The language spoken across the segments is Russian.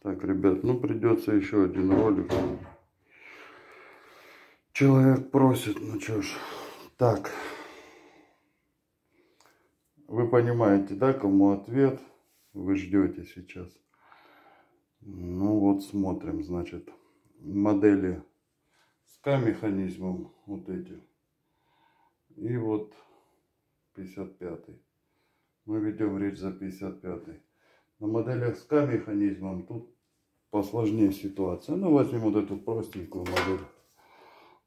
Так, ребят, ну придется еще один ролик. Человек просит, ну что ж. Так. Вы понимаете, да, кому ответ вы ждете сейчас? Ну вот смотрим, значит, модели с К-механизмом, вот эти. И вот 55-й. Мы ведем речь за 55-й. На моделях с К-механизмом тут посложнее ситуация. Ну, возьмем вот эту простенькую модель.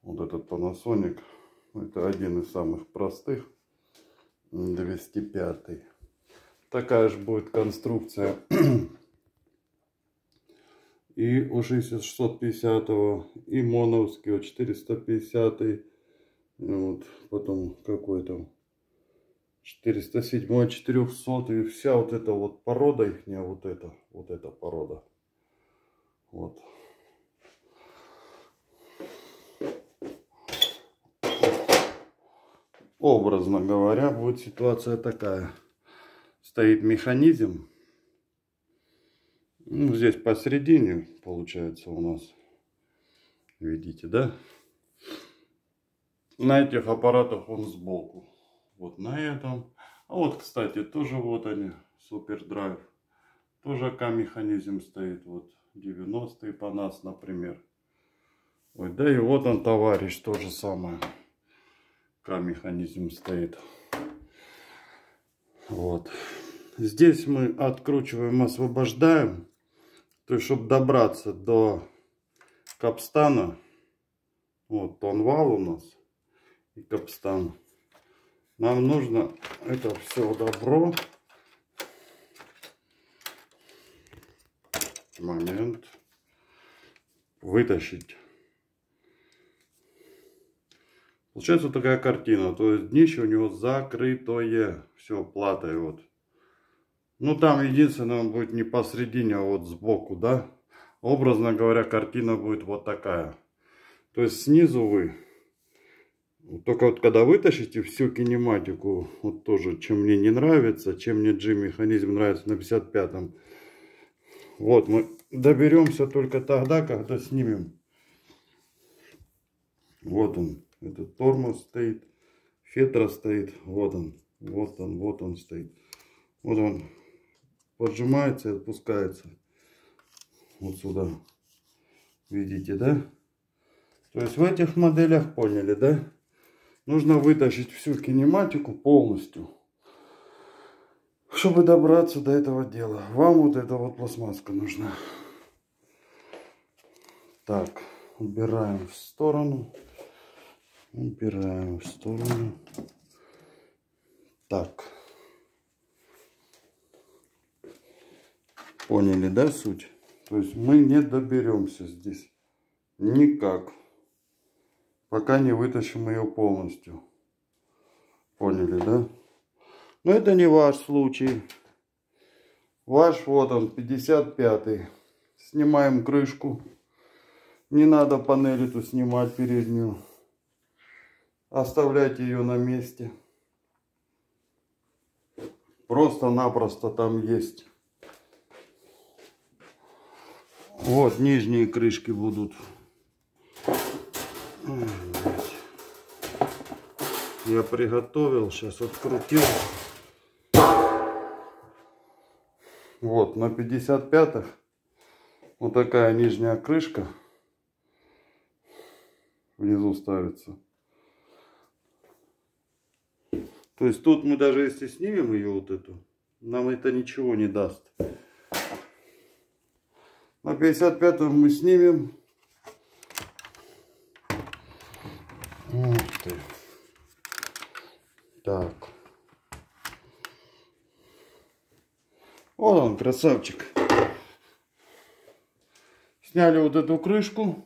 Вот этот Panasonic. Это один из самых простых. 205. Такая же будет конструкция и у 650, и моновский, 450, вот, потом какой там 407, 400, и вся вот эта вот порода ихняя, вот эта порода. Вот. Образно говоря, будет ситуация такая. Стоит механизм. Ну, здесь посередине получается у нас. Видите, да? На этих аппаратах он сбоку. Вот на этом. А вот, кстати, тоже вот они. Супер драйв. Тоже К-механизм стоит. Вот 90-й по нас, например. Ой, да и вот он, товарищ, то же самое. К-механизм стоит. Вот. Здесь мы откручиваем, освобождаем. То есть, чтобы добраться до капстана. Вот тонвал у нас. И капстан. Нам нужно это все добро. Момент. Вытащить. Получается вот такая картина. То есть днище у него закрытое. Все платой вот. Ну там единственное он будет не посередине, а вот сбоку, да. Образно говоря, картина будет вот такая. То есть снизу вы. Только вот когда вытащите всю кинематику, вот тоже, чем мне не нравится, чем мне G-механизм нравится на 55-м. Вот мы доберемся только тогда, когда снимем. Вот он, этот тормоз стоит, фетра стоит, вот он стоит. Вот он поджимается и отпускается. Вот сюда. Видите, да? То есть в этих моделях, поняли, да? Нужно вытащить всю кинематику полностью, чтобы добраться до этого дела. Вам вот эта вот пластмасска нужна. Так, убираем в сторону. Убираем в сторону. Так. Поняли, да, суть? То есть мы не доберемся здесь никак, пока не вытащим ее полностью. Поняли, да? Но это не ваш случай. Ваш, вот он, 55-й. Снимаем крышку. Не надо панель эту снимать переднюю. Оставляйте ее на месте. Просто-напросто там есть. Вот нижние крышки будут. Я приготовил, сейчас открутил. Вот на 55-х вот такая нижняя крышка внизу ставится. То есть тут мы даже если снимем ее вот эту, нам это ничего не даст. На 55-м мы снимем. Ух ты. Так. Вот он, красавчик. Сняли вот эту крышку.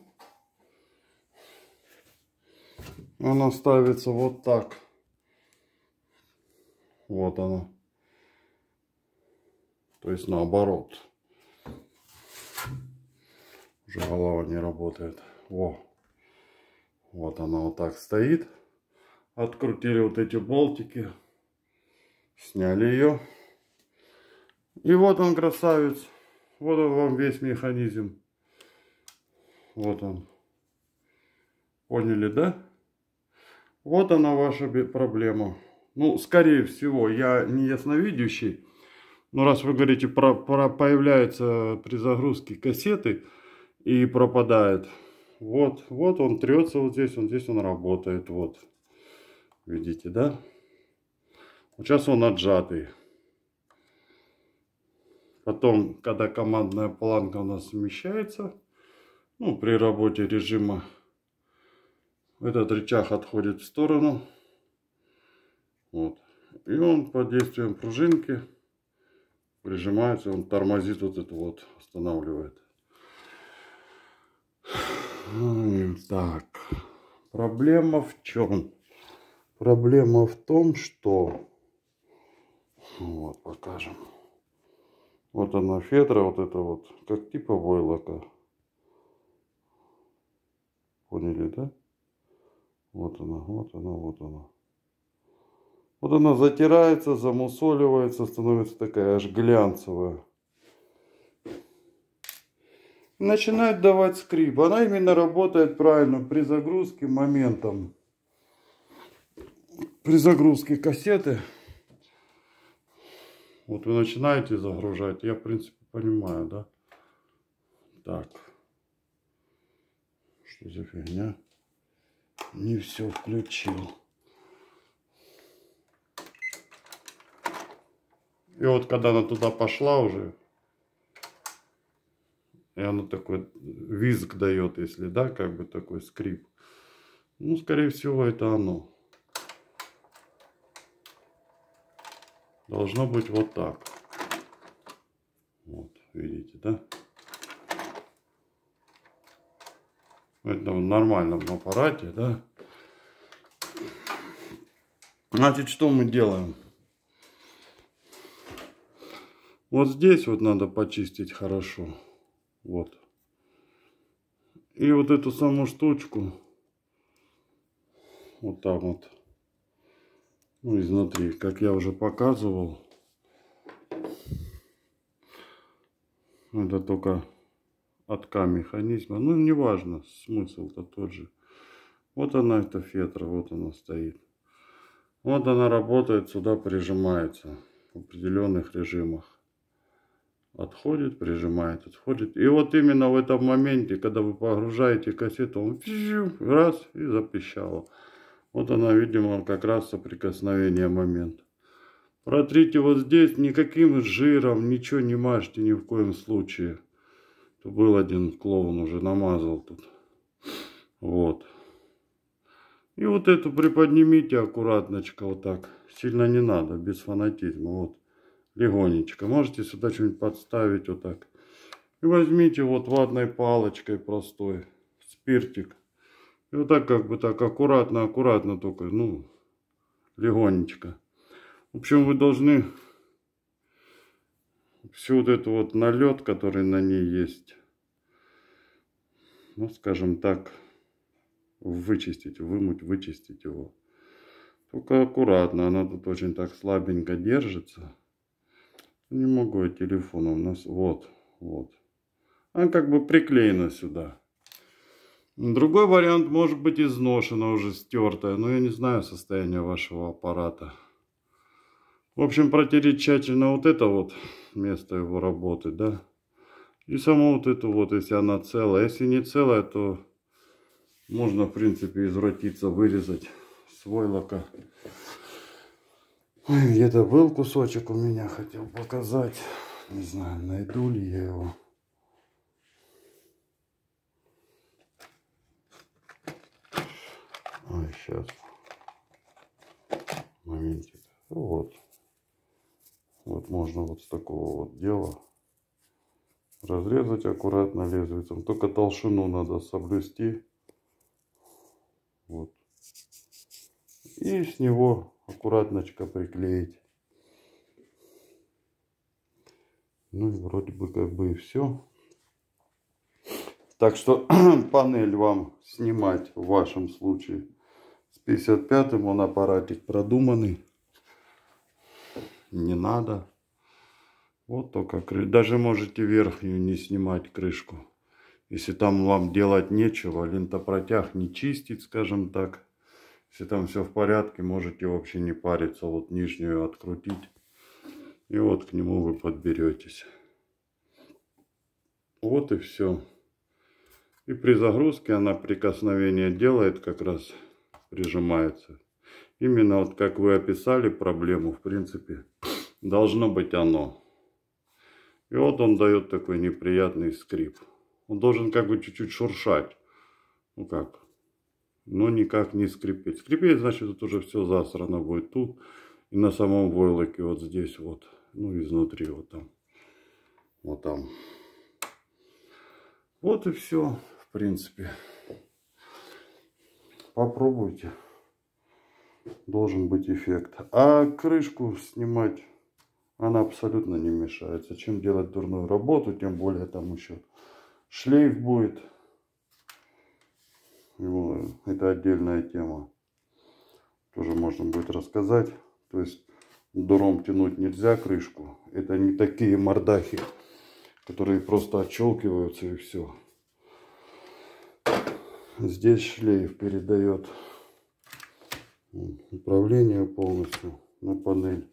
Она ставится вот так. Вот она. То есть наоборот. Уже голова не работает. Во. Вот она вот так стоит. Открутили вот эти болтики. Сняли ее. И вот он, красавец. Вот он вам весь механизм. Вот он. Поняли, да? Вот она ваша проблема. Ну, скорее всего, я не ясновидящий. Но раз вы говорите, появляется при загрузке кассеты и пропадает. Вот он трется вот здесь он работает. Вот. Видите, да? Вот сейчас он отжатый. Потом, когда командная планка у нас смещается, ну, при работе режима, этот рычаг отходит в сторону. Вот. И он под действием пружинки прижимается, он тормозит вот это вот, останавливает. Так, проблема в чем? Проблема в том, что... Вот, покажем. Вот она фетра, вот это вот, как типа войлока. Поняли, да? Вот она, вот она, вот она. Вот она затирается, замусоливается, становится такая аж глянцевая. Начинает давать скрип. Она именно работает правильно при загрузке моментом. При загрузке кассеты. Вот вы начинаете загружать. Я, в принципе, понимаю, да? Так. Что за фигня? Не все включил. И вот когда она туда пошла уже, и она такой визг дает, если, да, как бы такой скрип. Ну, скорее всего, это оно. Должно быть вот так. Вот, видите, да? Это в нормальном аппарате, да? Значит, что мы делаем? Вот здесь вот надо почистить хорошо. Вот. И вот эту саму штучку вот так вот. Ну, изнутри, как я уже показывал. Это только отка механизма. Ну, неважно, смысл-то тот же. Вот она, эта фетра, вот она стоит. Вот она работает, сюда прижимается в определенных режимах. Отходит, прижимает, отходит. И вот именно в этом моменте, когда вы погружаете кассету, он раз и запищало. Вот она, видимо, как раз соприкосновение момента. Протрите вот здесь, никаким жиром, ничего не мажьте ни в коем случае. Тут был один клоун, уже намазал тут. Вот. И вот эту приподнимите аккуратночко, вот так. Сильно не надо, без фанатизма. Вот. Легонечко. Можете сюда что-нибудь подставить вот так. И возьмите вот ватной палочкой простой спиртик. И вот так как бы так аккуратно, аккуратно только, ну, легонечко. В общем, вы должны всю вот эту вот налет, который на ней есть, ну, скажем так, вычистить, вымыть, вычистить его. Только аккуратно, она тут очень так слабенько держится. Не могу я телефоном, у нас вот, вот. Она как бы приклеена сюда. Другой вариант может быть изношена, уже стертая, но я не знаю состояние вашего аппарата. В общем, протереть тщательно вот это вот место его работы, да. И саму вот эту вот, если она целая. Если не целая, то можно, в принципе, извратиться, вырезать с войлока. Где-то был кусочек у меня, хотел показать. Не знаю, найду ли я его. Ой, сейчас. Моментик. Вот. Вот можно вот с такого вот дела разрезать аккуратно лезвием. Только толщину надо соблюсти. Вот. И с него аккуратночко приклеить. Ну и вроде бы как бы и все. Так что панель вам снимать в вашем случае с 55-м, он аппаратик продуманный. Не надо. Вот только даже можете верхнюю не снимать крышку. Если там вам делать нечего, лентопротяг не чистить, скажем так. Если там все в порядке, можете вообще не париться. Вот нижнюю открутить. И вот к нему вы подберетесь. Вот и все. И при загрузке она прикосновение делает, как раз прижимается. Именно вот как вы описали проблему, в принципе, должно быть оно. И вот он дает такой неприятный скрип. Он должен как бы чуть-чуть шуршать. Ну как? Но никак не скрипеть. Скрипеть, значит, тут уже все засрано будет тут. И на самом войлоке вот здесь вот. Ну, изнутри вот там. Вот там. Вот и все, в принципе. Попробуйте. Должен быть эффект. А крышку снимать, она абсолютно не мешает. Зачем делать дурную работу, тем более там еще шлейф будет. Это отдельная тема. Тоже можно будет рассказать. То есть дуром тянуть нельзя крышку. Это не такие мордахи, которые просто отщелкиваются и все. Здесь шлейф передает управление полностью на панель.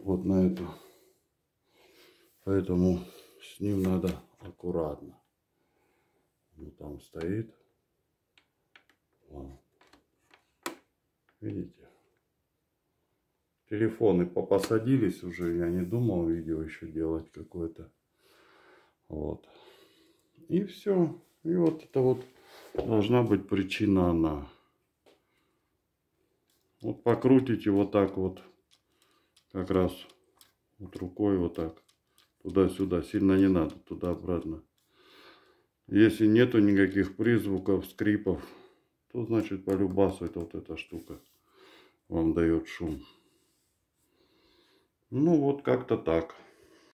Вот на эту. Поэтому с ним надо аккуратно. Он там стоит. Вон. Видите? Телефоны посадились уже. Я не думал видео еще делать какое-то. Вот. И все. И вот это вот должна быть причина она. Вот покрутите вот так вот. Как раз вот рукой вот так. Туда-сюда. Сильно не надо. Туда-обратно. Если нету никаких призвуков, скрипов, то значит полюбасу это вот эта штука вам дает шум. Ну вот как-то так.